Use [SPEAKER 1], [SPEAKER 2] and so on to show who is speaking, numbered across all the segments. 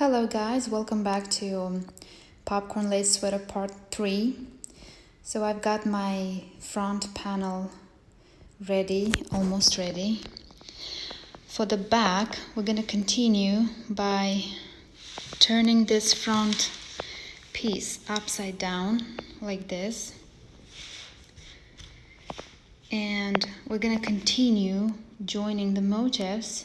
[SPEAKER 1] Hello guys, welcome back to Popcorn Lace Sweater Part 3. So I've got my front panel ready, almost ready. For the back, we're gonna continue by turning this front piece upside down like this. And we're gonna continue joining the motifs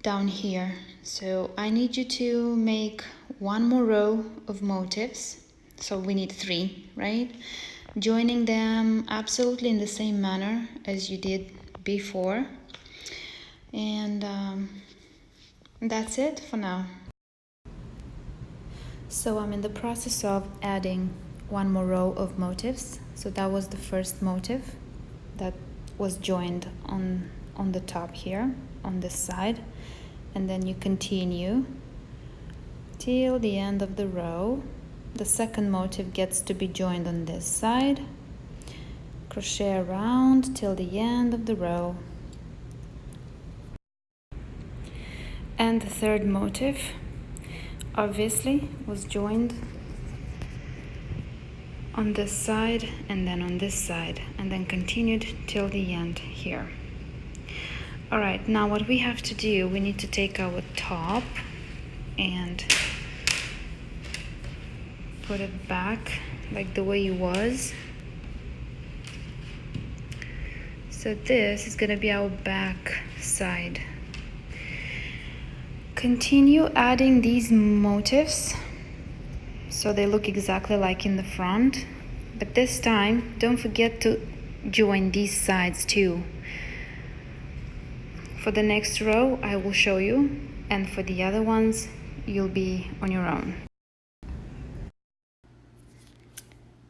[SPEAKER 1] down here. So I need you to make one more row of motifs. So we need 3, right? Joining them absolutely in the same manner as you did before. And that's it for now. So I'm in the process of adding one more row of motifs. So that was the first motif that was joined on the top here, on this side. And then you continue till the end of the row. The second motif gets to be joined on this side. Crochet around till the end of the row. And the third motif obviously was joined on this side and then on this side, and then continued till the end here. Alright, now what we have to do, we need to take our top and put it back like the way it was. So this is gonna be our back side. Continue adding these motifs so they look exactly like in the front, but this time don't forget to join these sides too. For the next row I will show you, and for the other ones you'll be on your own.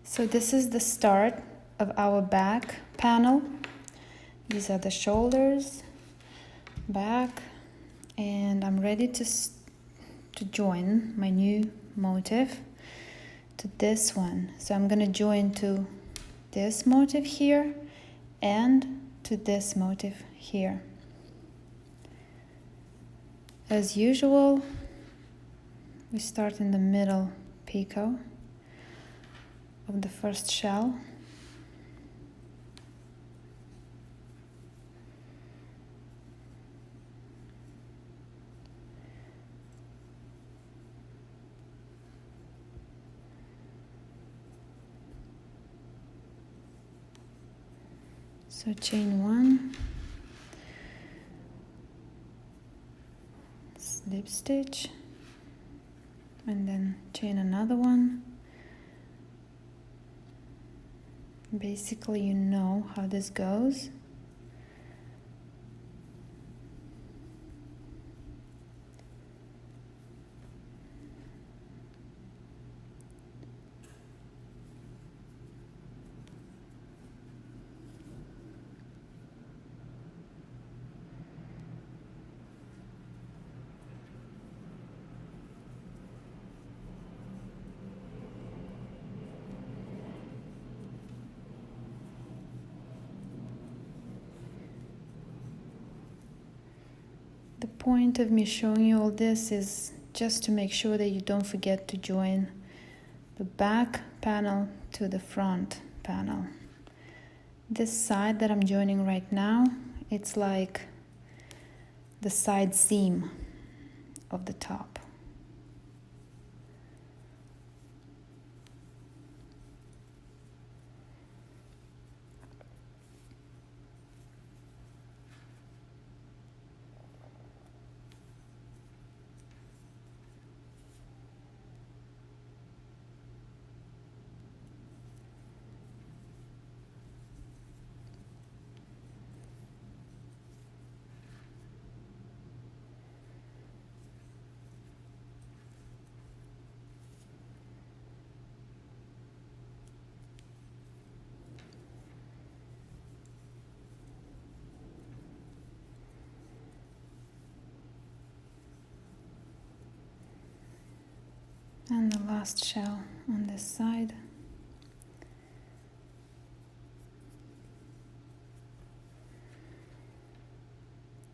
[SPEAKER 1] So this is the start of our back panel. These are the shoulders, back, and I'm ready to join my new motif to this one. So I'm gonna join to this motif here and to this motif here. As usual, we start in the middle picot of the first shell. So chain 1, slip stitch, and then chain another one. Basically, you know how this goes. The point of me showing you all this is just to make sure that you don't forget to join the back panel to the front panel. This side that I'm joining right now, it's like the side seam of the top. And the last shell on this side.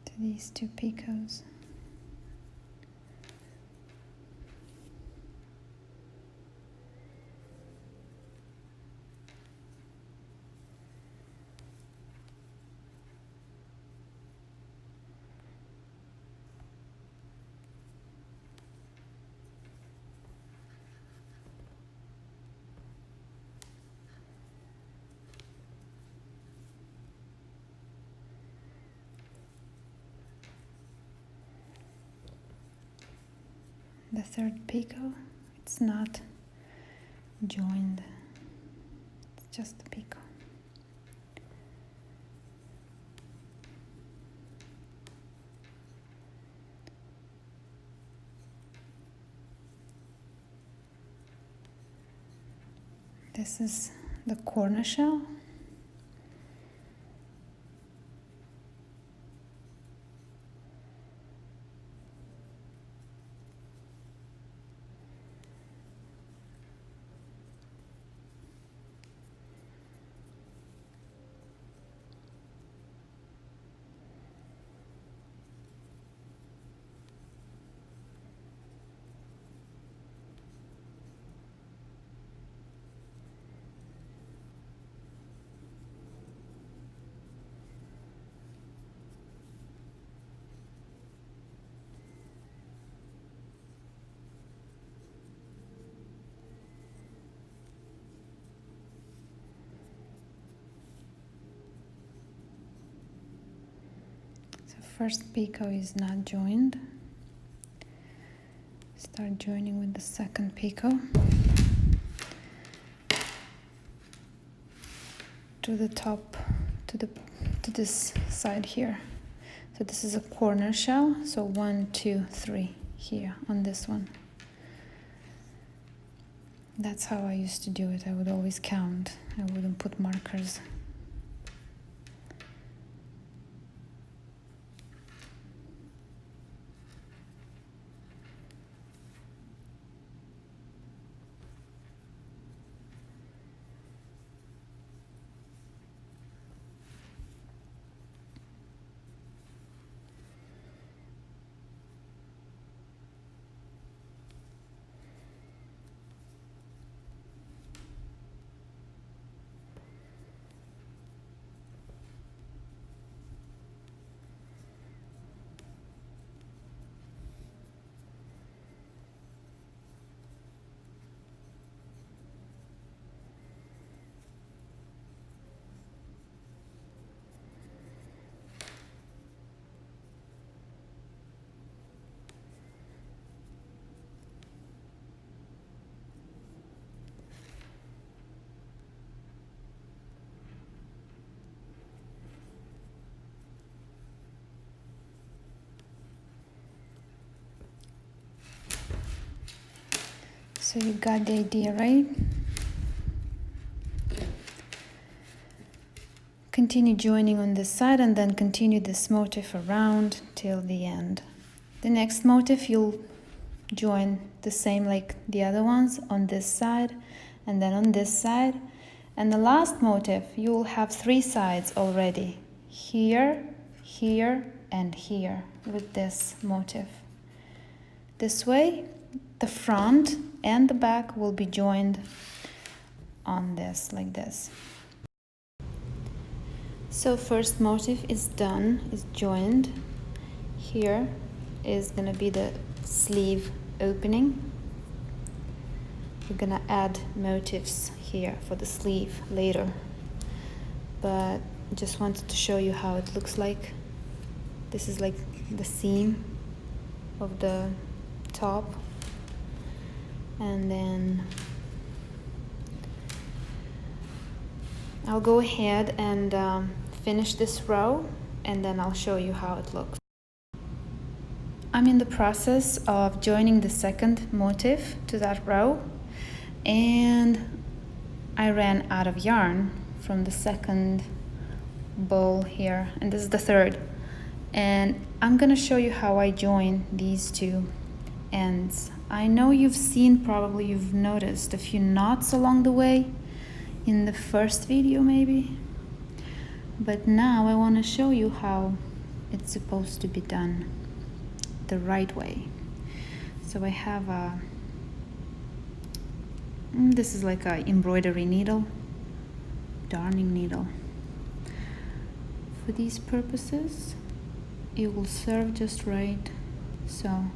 [SPEAKER 1] To these 2 picots. the third picot. It's not joined, it's just a picot. This is the corner shell. First picot is not joined. Start joining with the second picot to the top, to this side here. So this is a corner shell. So 1, 2, 3 here on this one. That's how I used to do it. I would always count. I wouldn't put markers. So you got the idea, right? Continue joining on this side and then continue this motif around till the end. The next motif you'll join the same like the other ones on this side and then on this side. And the last motif you'll have 3 sides already. Here, here, and here with this motif. This way, the front and the back will be joined on this, like this. So first motif is done, is joined. Here is gonna be the sleeve opening. We're gonna add motifs here for the sleeve later, but just wanted to show you how it looks like. This is like the seam of the top, and then I'll go ahead and finish this row, and then I'll show you how it looks. I'm in the process of joining the second motif to that row, and I ran out of yarn from the second ball here, and this is the third, and I'm gonna show you how I join these two ends. I know probably you've noticed a few knots along the way in the first video maybe, but now I want to show you how it's supposed to be done the right way. So I have this is like a embroidery needle, darning needle. For these purposes it will serve just right. So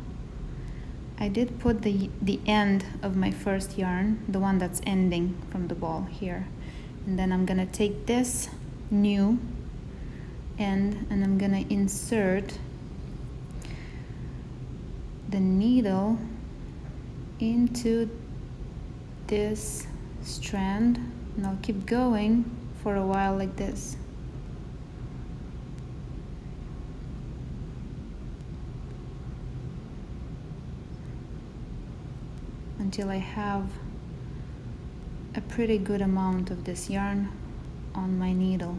[SPEAKER 1] I did put the end of my first yarn, the one that's ending from the ball here, and then I'm gonna take this new end and I'm gonna insert the needle into this strand, and I'll keep going for a while like this. Until I have a pretty good amount of this yarn on my needle.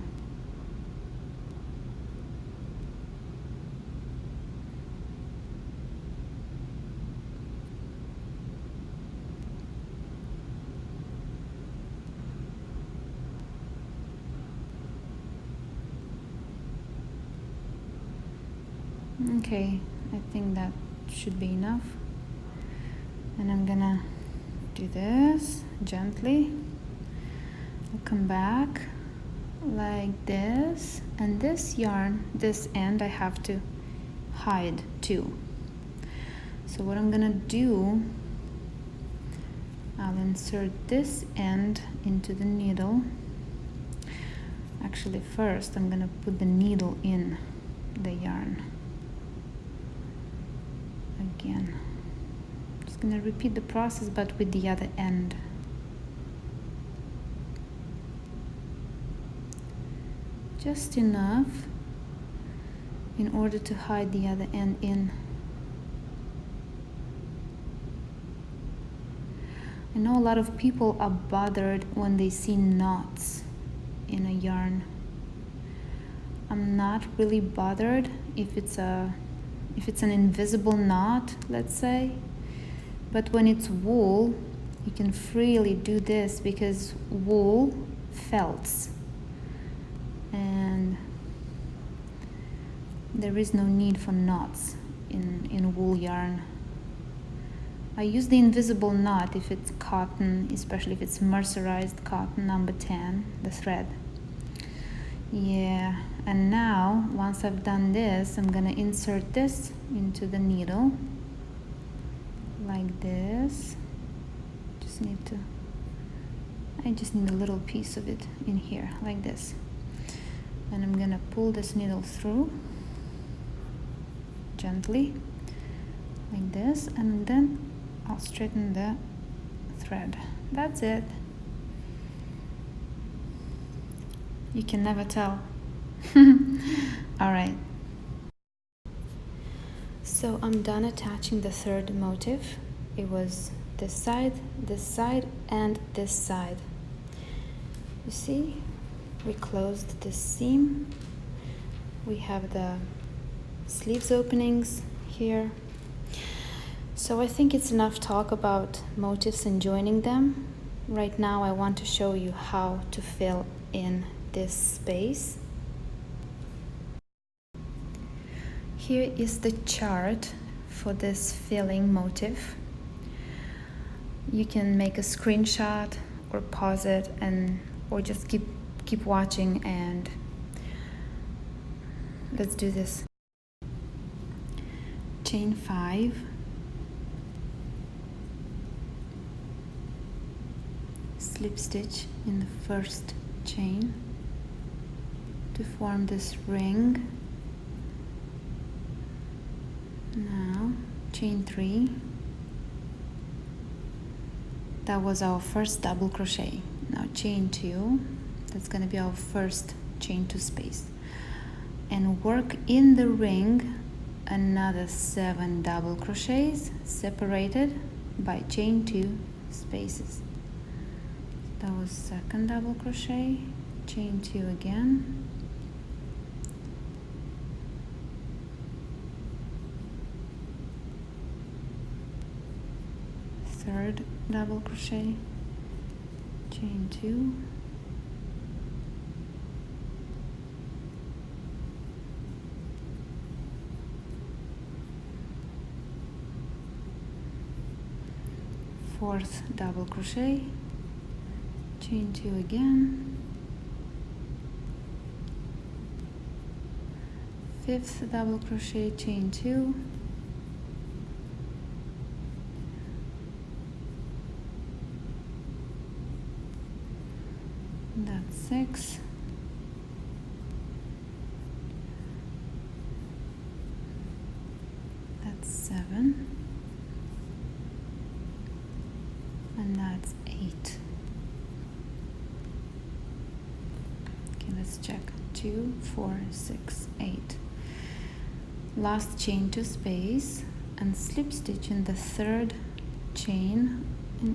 [SPEAKER 1] Okay, I think that should be enough. And I'm gonna do this gently. I'll come back like this, and this yarn, this end, I have to hide too. So what I'm gonna do, I'll insert this end into the needle. Actually, first I'm gonna put the needle in the yarn again. Just gonna repeat the process, but with the other end. Just enough in order to hide the other end in. I know a lot of people are bothered when they see knots in a yarn. I'm not really bothered if it's an invisible knot, let's say. But when it's wool, you can freely do this because wool felts. And there is no need for knots in wool yarn. I use the invisible knot if it's cotton, especially if it's mercerized cotton number 10, the thread. Yeah, and now once I've done this, I'm gonna insert this into the needle like this. I just need a little piece of it in here like this. And I'm gonna pull this needle through gently like this, and then I'll straighten the thread. That's it. You can never tell. All right. So I'm done attaching the third motif. It was this side, and this side. You see? We closed this seam. We have the sleeves openings here. So I think it's enough talk about motifs and joining them. Right now I want to show you how to fill in this space. Here is the chart for this filling motif. You can make a screenshot or pause it or just keep watching, and let's do this. Chain 5, slip stitch in the first chain to form this ring. Now chain 3. That was our first double crochet. Now chain 2, that's going to be our first chain 2 space, and work in the ring another 7 double crochets separated by chain 2 spaces. That was second double crochet, chain 2 again, third double crochet, chain 2, fourth double crochet, chain 2 again, fifth double crochet, chain 2, that's 6, that's 7, and that's 8. Okay, let's check. 2, 4, 6, 8. Last chain to space and slip stitch in the third chain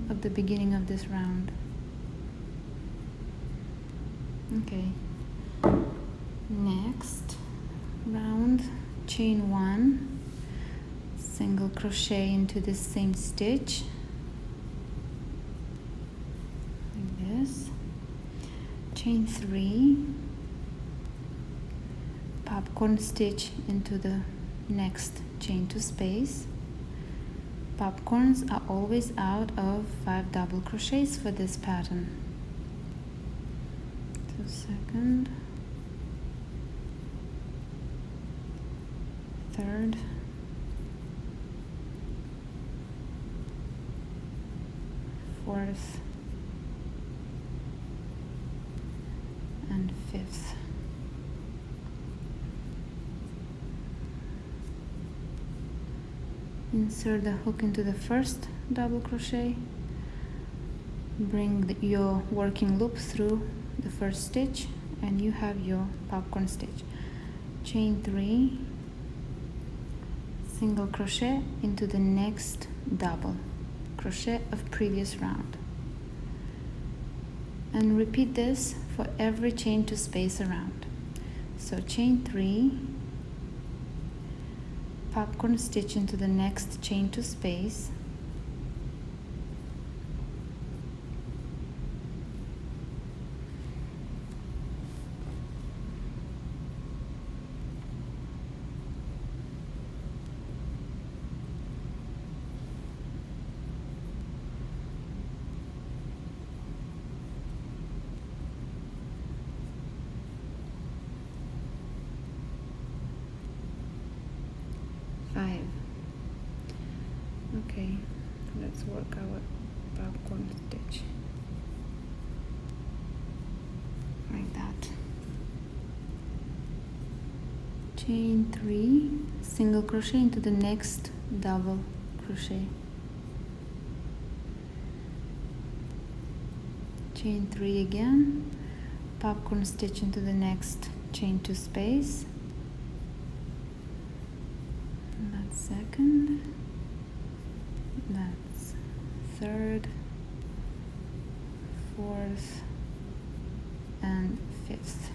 [SPEAKER 1] of the beginning of this round. Okay, next round, chain 1, single crochet into this same stitch like this, chain 3, popcorn stitch into the next chain to space. Popcorns are always out of 5 double crochets for this pattern. So second, third, fourth, and fifth. Insert the hook into the first double crochet, bring your working loop through the first stitch, and you have your popcorn stitch. Chain 3, single crochet into the next double crochet of previous round, and repeat this for every chain to space around. So chain 3, popcorn stitch into the next chain to space, okay, let's work our popcorn stitch like that. Chain 3, single crochet into the next double crochet, chain 3 again, popcorn stitch into the next chain to space, and that's second, that's third, fourth, and fifth.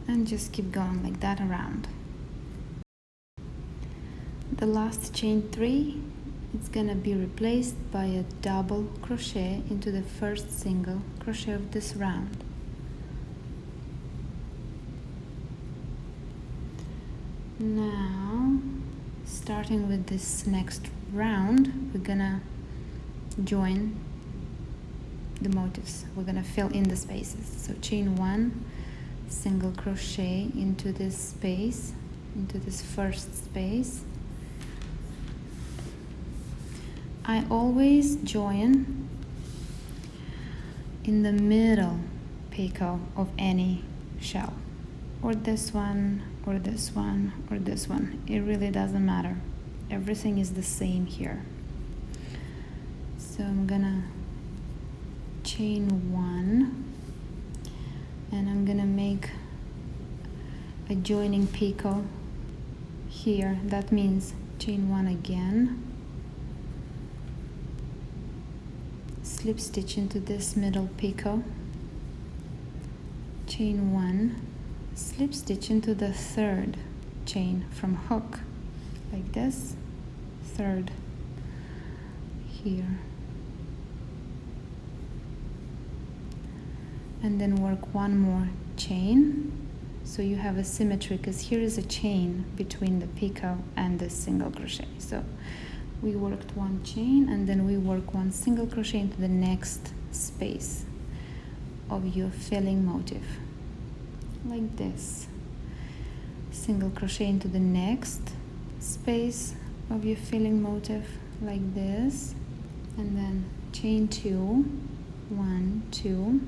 [SPEAKER 1] And just keep going like that around. The last chain 3, it's gonna be replaced by a double crochet into the first single crochet of this round. Now, starting with this next round, we're gonna join the motifs. We're gonna fill in the spaces. So chain 1, single crochet into this space, into this first space. I always join in the middle picot of any shell, or this one, or this one, or this one. It really doesn't matter. Everything is the same here. So I'm gonna chain 1, and I'm gonna make a joining picot here. That means chain 1 again, slip stitch into this middle picot, chain 1, slip stitch into the third chain from hook like this, third here, and then work one more chain so you have a symmetry, because here is a chain between the picot and the single crochet. So we worked one chain and then we work one single crochet into the next space of your filling motif like this, single crochet into the next space of your filling motif like this, and then chain 2, 1, 2,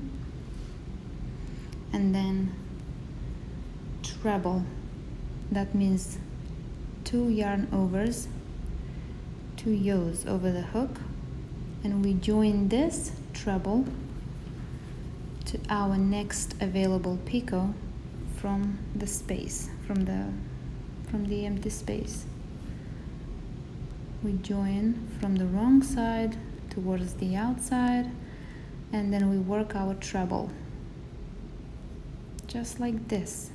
[SPEAKER 1] and then treble that means 2 yarn overs, 2 yos over the hook, and we join this treble to our next available picot from the space, from the empty space. We join from the wrong side towards the outside, and then we work our treble just like this.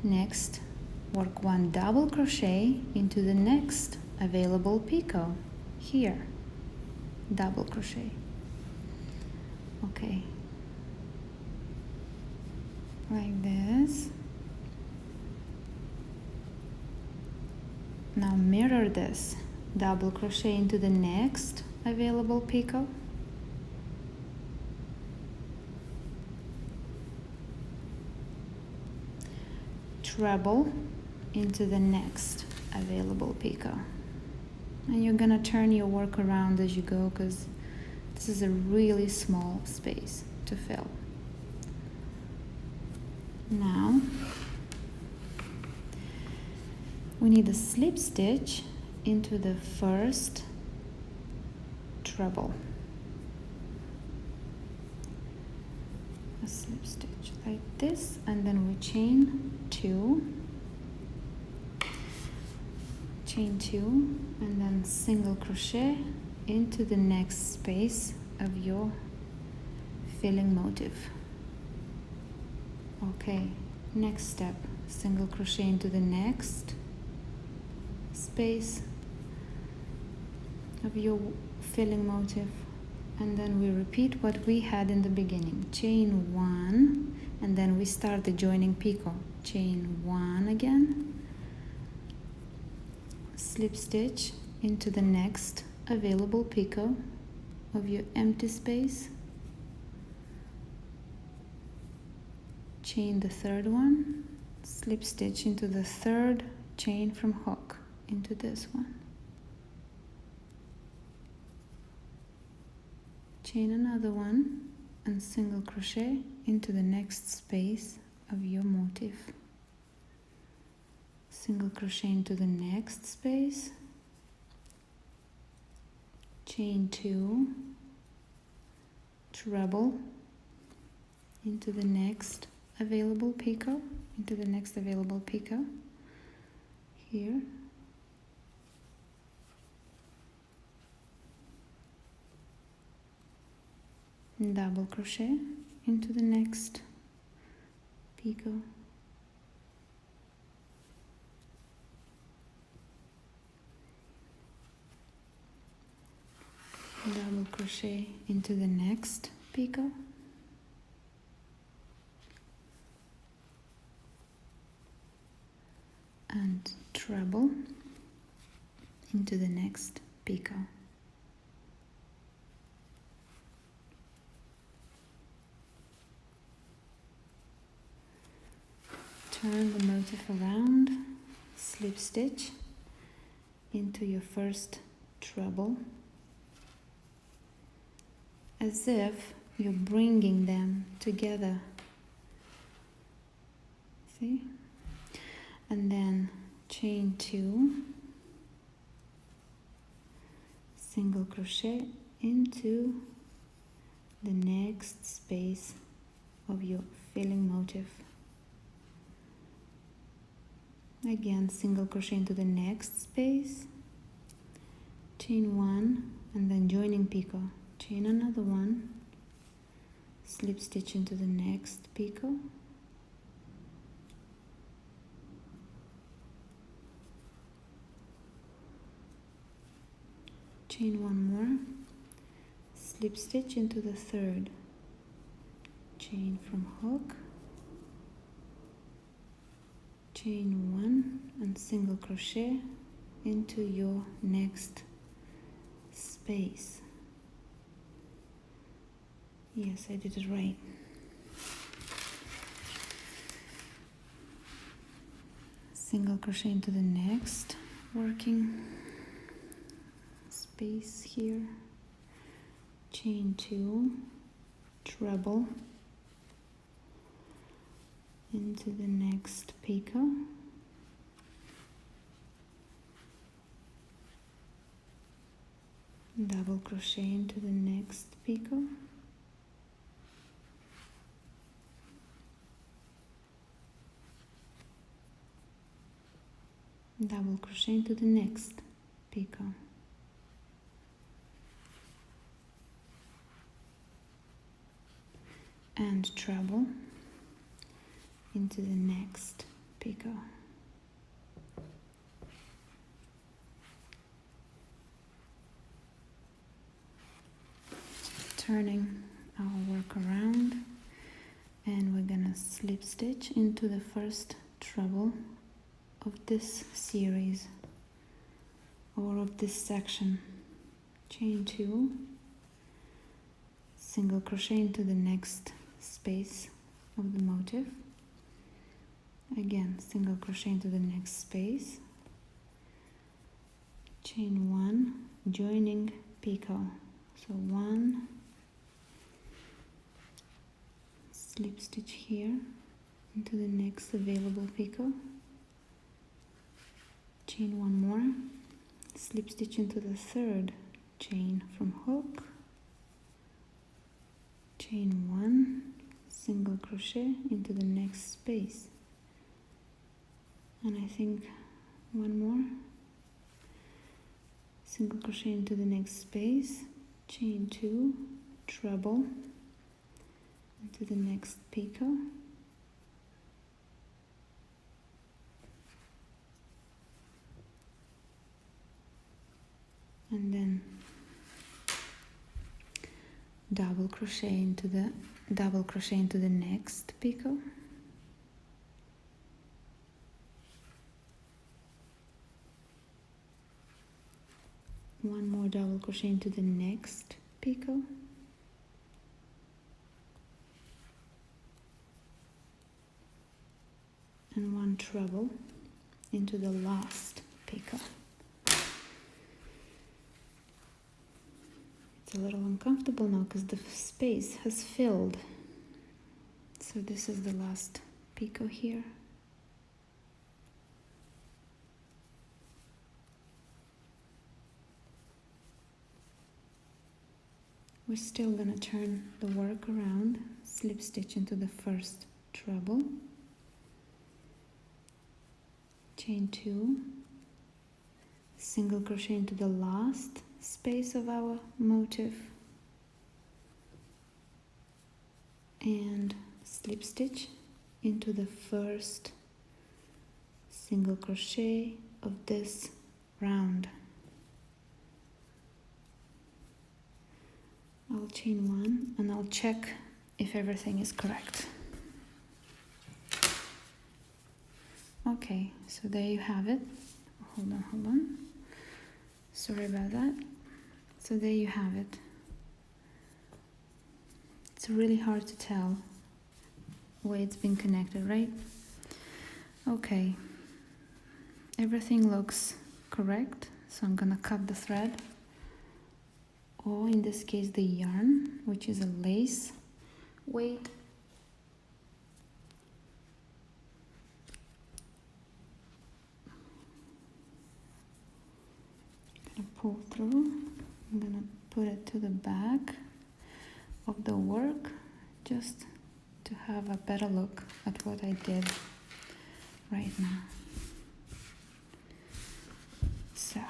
[SPEAKER 1] Next, work 1 double crochet into the next available picot here, double crochet. Okay, like this. Now mirror this, double crochet into the next available picot, treble into the next available picot, and you're gonna turn your work around as you go because this is a really small space to fill. Now we need a slip stitch into the first treble, a slip stitch like this, and then we chain 2, and then single crochet into the next space of your filling motif. Okay, next step, single crochet into the next space of your filling motif, and then we repeat what we had in the beginning. Chain 1, and then we start the joining picot. Chain 1 again, slip stitch into the next available picot of your empty space, chain the third one, slip stitch into the third chain from hook into this one, chain another one, and single crochet into the next space of your motif, single crochet into the next space, chain 2, treble into the next available picot, here, double crochet into the next picot, double crochet into the next picot, and treble into the next picot. Turn the motif around, slip stitch into your first treble, as if you're bringing them together. See? And then chain 2, single crochet into the next space of your filling motif. Again, single crochet into the next space, chain 1, and then joining picot, chain another one, slip stitch into the next picot, chain 1 more, slip stitch into the third, chain from hook, chain 1, and single crochet into your next space. Yes, I did it right. Single crochet into the next working space here, chain 2, treble into the next picot, double crochet into the next picot, double crochet into the next picot, and treble into the next picot. Turning our work around, and we're gonna slip stitch into the first treble of this series or of this section. Chain 2, single crochet into the next space of the motif, again single crochet into the next space, chain 1, joining picot, so 1, slip stitch here into the next available picot, chain 1 more, slip stitch into the third chain from hook, chain 1, single crochet into the next space, and I think 1 more, single crochet into the next space, chain 2, treble into the next picot, and then double crochet into the next picot, one more double crochet into the next picot, and 1 treble into the last picot. It's a little uncomfortable now because the space has filled. So this is the last picot here. We're still gonna turn the work around, slip stitch into the first treble, chain 2, single crochet into the last space of our motif, and slip stitch into the first single crochet of this round. I'll chain 1 and I'll check if everything is correct. Okay, so there you have it. Hold on. Sorry about that. So there you have it. It's really hard to tell where it's been connected, right? Okay, everything looks correct, so I'm gonna cut the thread, or in this case the yarn, which is a lace weight. Pull through. I'm gonna put it to the back of the work just to have a better look at what I did right now. So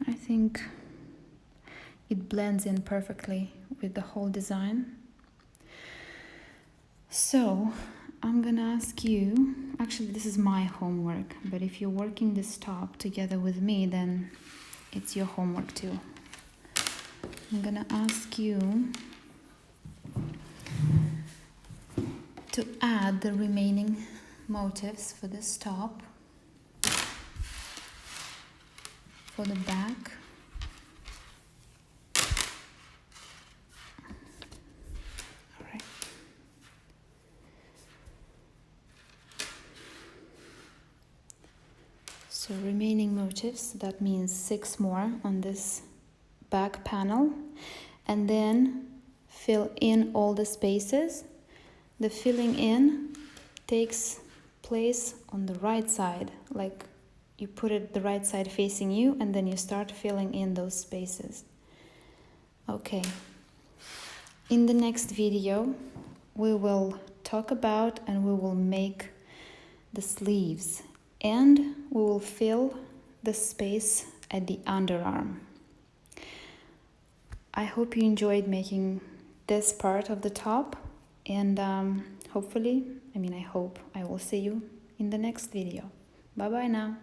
[SPEAKER 1] I think it blends in perfectly with the whole design. So I'm gonna ask you, actually this is my homework, but if you're working this top together with me, then it's your homework too. I'm gonna ask you to add the remaining motifs for this top, for the back, so remaining motifs, that means 6 more on this back panel, and then fill in all the spaces. The filling in takes place on the right side, like you put it the right side facing you, and then you start filling in those spaces. Okay, in the next video we will talk about and we will make the sleeves, and we will fill the space at the underarm. I hope you enjoyed making this part of the top, and hopefully, I hope I will see you in the next video. Bye bye now.